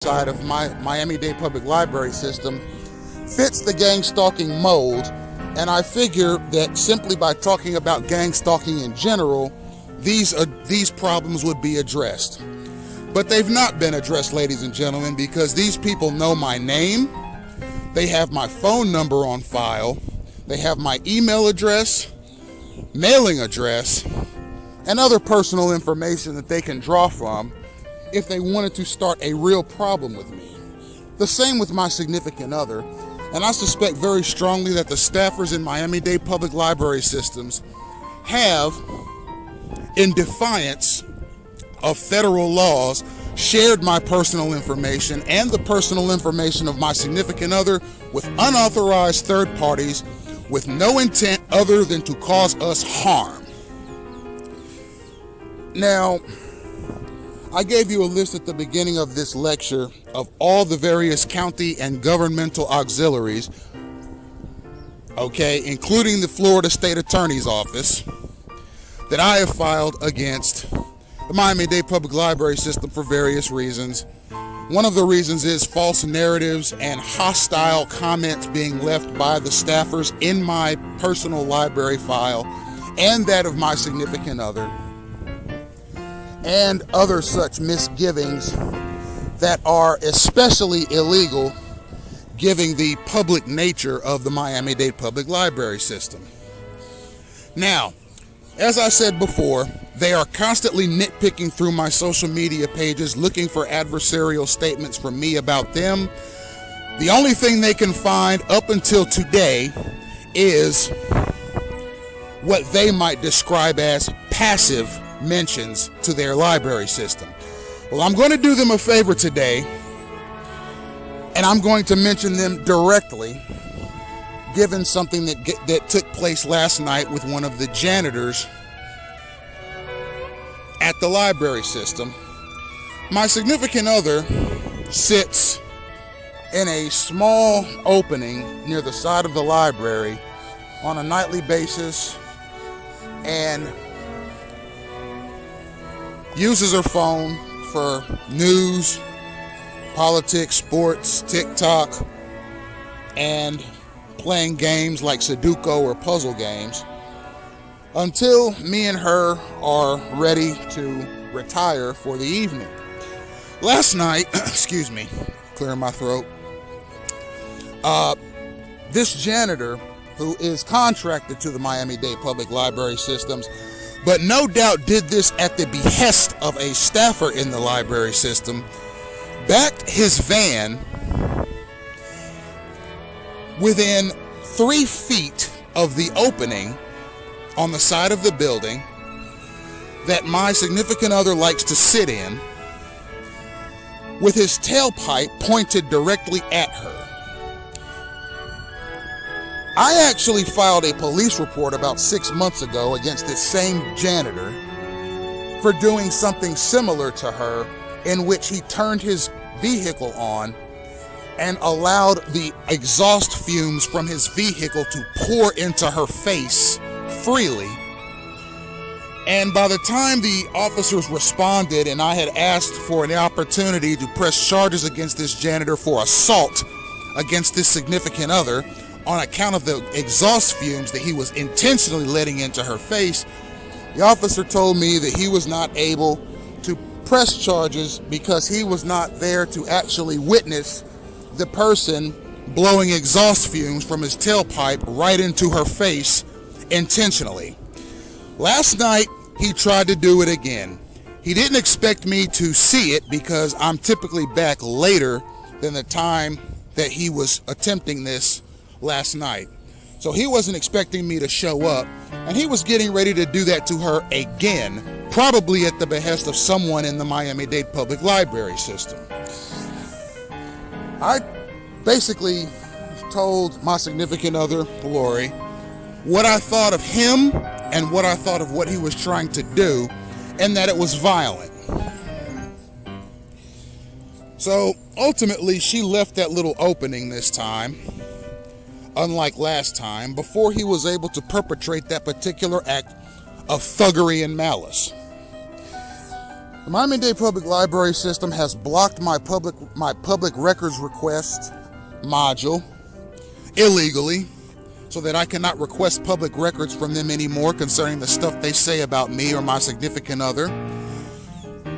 website of my Miami-Dade Public Library system fits the gang stalking mold, and I figure that simply by talking about gang stalking in general, these problems would be addressed. But they've not been addressed, ladies and gentlemen, because these people know my name, they have my phone number on file, they have my email address, mailing address, and other personal information that they can draw from if they wanted to start a real problem with me. The same with my significant other, and I suspect very strongly that the staffers in Miami-Dade Public Library systems have, in defiance of federal laws, shared my personal information and the personal information of my significant other with unauthorized third parties with no intent other than to cause us harm. Now, I gave you a list at the beginning of this lecture of all the various county and governmental auxiliaries, okay, including the Florida State Attorney's Office, that I have filed against the Miami-Dade Public Library system for various reasons. One of the reasons is false narratives and hostile comments being left by the staffers in my personal library file and that of my significant other, and other such misgivings that are especially illegal given the public nature of the Miami-Dade Public Library system. Now, as I said before, they are constantly nitpicking through my social media pages looking for adversarial statements from me about them. The only thing they can find up until today is what they might describe as passive mentions to their library system. Well, I'm going to do them a favor today, and I'm going to mention them directly, given something that took place last night with one of the janitors at the library system. My significant other sits in a small opening near the side of the library on a nightly basis and uses her phone for news, politics, sports, TikTok, and playing games like Sudoku or puzzle games until me and her are ready to retire for the evening. Last night, excuse me, clearing my throat, this janitor, who is contracted to the Miami-Dade Public Library systems, but no doubt did this at the behest of a staffer in the library system, backed his van within 3 feet of the opening on the side of the building that my significant other likes to sit in, with his tailpipe pointed directly at her. I actually filed a police report about 6 months ago against this same janitor for doing something similar to her, in which he turned his vehicle on and allowed the exhaust fumes from his vehicle to pour into her face freely. And by the time the officers responded and I had asked for an opportunity to press charges against this janitor for assault against this significant other on account of the exhaust fumes that he was intentionally letting into her face, the officer told me that he was not able to press charges because he was not there to actually witness the person blowing exhaust fumes from his tailpipe right into her face intentionally. Last night, he tried to do it again. He didn't expect me to see it because I'm typically back later than the time that he was attempting this last night. So he wasn't expecting me to show up, and he was getting ready to do that to her again, probably at the behest of someone in the Miami-Dade Public Library system. I basically told my significant other, Lori, what I thought of him and what I thought of what he was trying to do, and that it was violent. So ultimately, she left that little opening this time, unlike last time, before he was able to perpetrate that particular act of thuggery and malice. The Miami-Dade Public Library System has blocked my public records request module illegally, so that I cannot request public records from them anymore concerning the stuff they say about me or my significant other.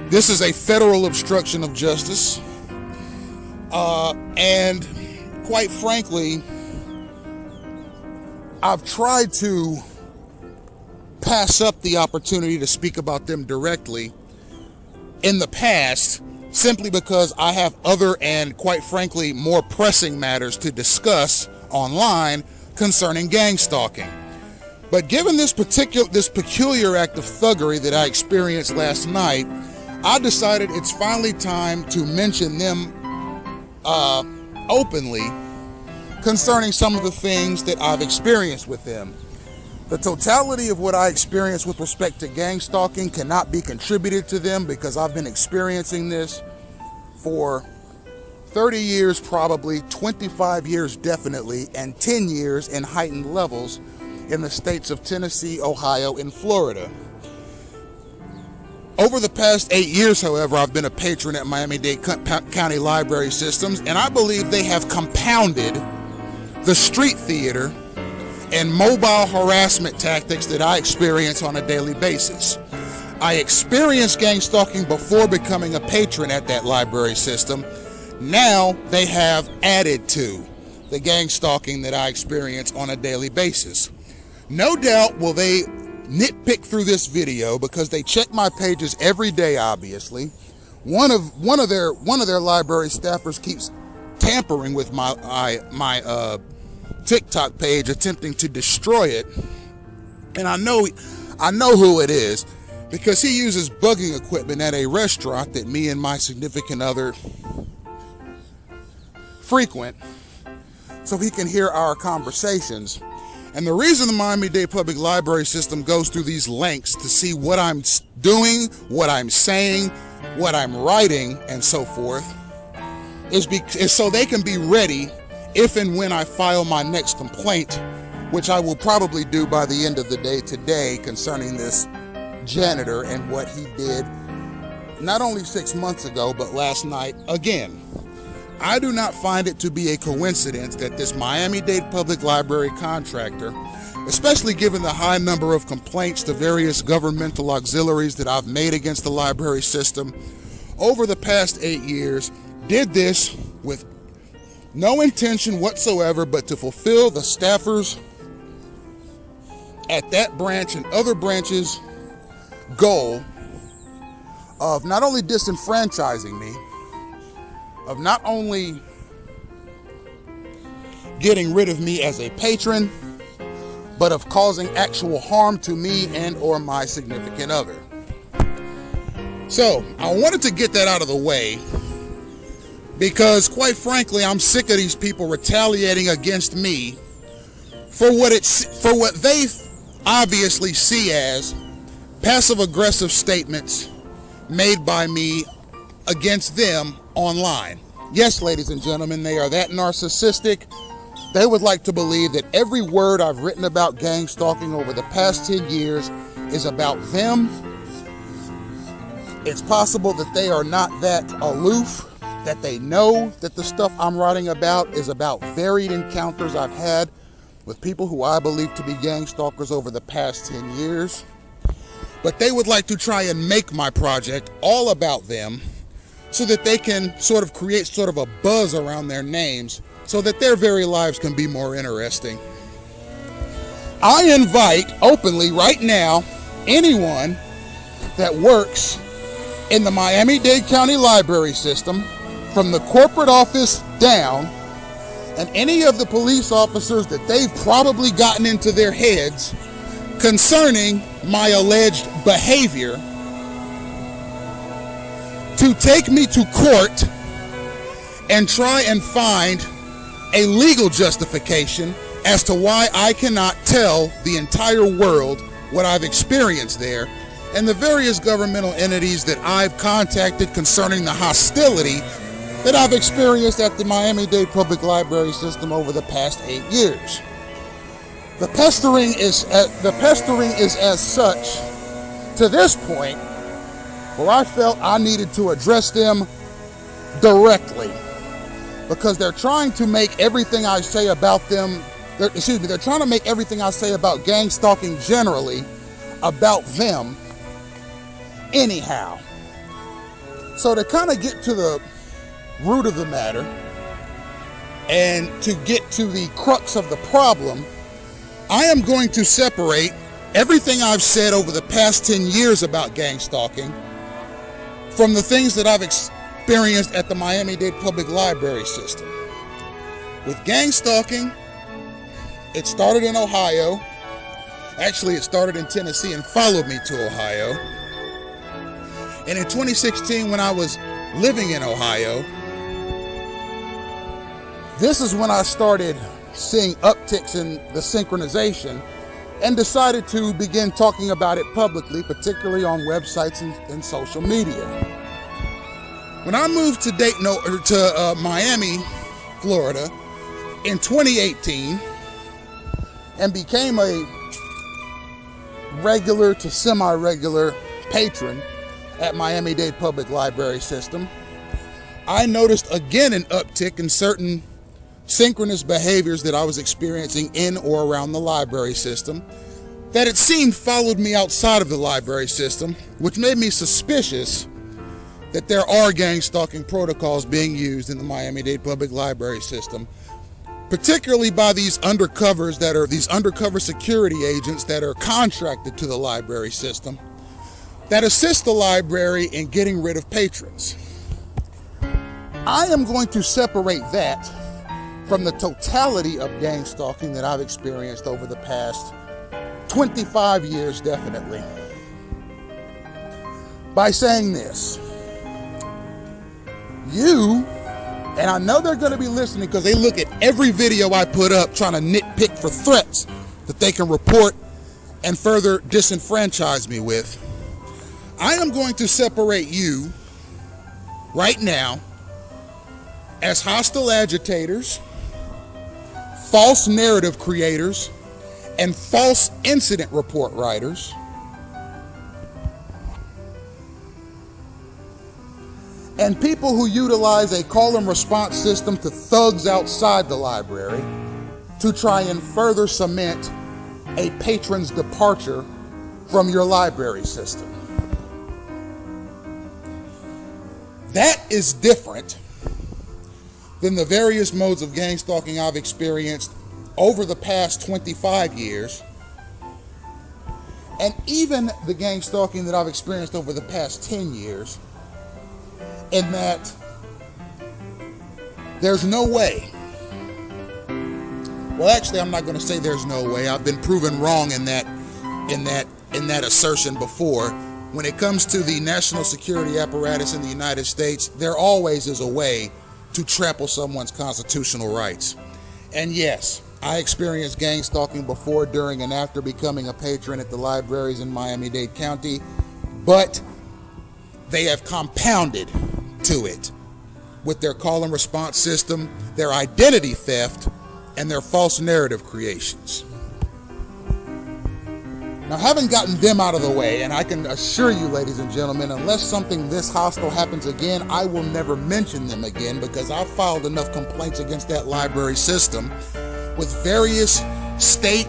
This is a federal obstruction of justice. And quite frankly, I've tried to pass up the opportunity to speak about them directly in the past, simply because I have other and quite frankly more pressing matters to discuss online concerning gang stalking. But given this peculiar act of thuggery that I experienced last night, I decided it's finally time to mention them openly concerning some of the things that I've experienced with them. The totality of what I experienced with respect to gang stalking cannot be contributed to them, because I've been experiencing this for 30 years probably, 25 years definitely, and 10 years in heightened levels in the states of Tennessee, Ohio, and Florida. Over the past 8 years, however, I've been a patron at Miami-Dade County Library Systems, and I believe they have compounded the street theater and mobile harassment tactics that I experience on a daily basis. I experienced gang stalking before becoming a patron at that library system. Now they have added to the gang stalking that I experience on a daily basis. No doubt will they nitpick through this video, because they check my pages every day, obviously. One of their library staffers keeps tampering with my TikTok page, attempting to destroy it. And I know who it is, because he uses bugging equipment at a restaurant that me and my significant other frequent, so he can hear our conversations. And the reason the Miami-Dade Public Library System goes through these lengths to see what I'm doing, what I'm saying, what I'm writing, and so forth, is so they can be ready if and when I file my next complaint, which I will probably do by the end of the day today, concerning this janitor and what he did not only 6 months ago, but last night again. I do not find it to be a coincidence that this Miami-Dade Public Library contractor, especially given the high number of complaints to various governmental auxiliaries that I've made against the library system over the past 8 years, did this with no intention whatsoever but to fulfill the staffers at that branch and other branches' goal of not only disenfranchising me, of not only getting rid of me as a patron, but of causing actual harm to me and or my significant other. So I wanted to get that out of the way, because quite frankly, I'm sick of these people retaliating against me for what they obviously see as passive-aggressive statements made by me against them online. Yes, ladies and gentlemen, they are that narcissistic. They would like to believe that every word I've written about gang stalking over the past 10 years is about them. It's possible that they are not that aloof, that they know that the stuff I'm writing about is about varied encounters I've had with people who I believe to be gang stalkers over the past 10 years. But they would like to try and make my project all about them, so that they can sort of create sort of a buzz around their names, so that their very lives can be more interesting. I invite openly right now anyone that works in the Miami-Dade County Library System, from the corporate office down, and any of the police officers that they've probably gotten into their heads concerning my alleged behavior, to take me to court and try and find a legal justification as to why I cannot tell the entire world what I've experienced there, and the various governmental entities that I've contacted concerning the hostility that I've experienced at the Miami-Dade Public Library System over the past 8 years. The pestering is as such to this point where I felt I needed to address them directly, because they're trying to make everything I say about them, they're trying to make everything I say about gang stalking generally about them anyhow. So to kind of get to the root of the matter and to get to the crux of the problem, I am going to separate everything I've said over the past 10 years about gang stalking from the things that I've experienced at the Miami-Dade Public Library system. With gang stalking, it started in Ohio. Actually, it started in Tennessee and followed me to Ohio. And in 2016, when I was living in Ohio, this is when I started seeing upticks in the synchronization and decided to begin talking about it publicly, particularly on websites and social media. When I moved to Miami, Florida in 2018 and became a regular to semi-regular patron at Miami-Dade Public Library System, I noticed again an uptick in certain synchronous behaviors that I was experiencing in or around the library system that it seemed followed me outside of the library system, which made me suspicious that there are gang stalking protocols being used in the Miami-Dade Public Library System, particularly by these undercover security agents that are contracted to the library system that assist the library in getting rid of patrons. I am going to separate that from the totality of gang stalking that I've experienced over the past 25 years, definitely, by saying this. You, and I know they're going to be listening because they look at every video I put up trying to nitpick for threats that they can report and further disenfranchise me with. I am going to separate you right now as hostile agitators, false narrative creators, and false incident report writers, and people who utilize a call and response system to thugs outside the library to try and further cement a patron's departure from your library system. That is different than the various modes of gang stalking I've experienced over the past 25 years, and even the gang stalking that I've experienced over the past 10 years, in that there's no way. Well, actually, I'm not going to say there's no way. I've been proven wrong in that assertion before. When it comes to the national security apparatus in the United States, there always is a way to trample someone's constitutional rights. And yes, I experienced gang stalking before, during, and after becoming a patron at the libraries in Miami-Dade County, but they have compounded to it with their call and response system, their identity theft, and their false narrative creations. Now, having gotten them out of the way, and I can assure you, ladies and gentlemen, unless something this hostile happens again, I will never mention them again, because I've filed enough complaints against that library system with various state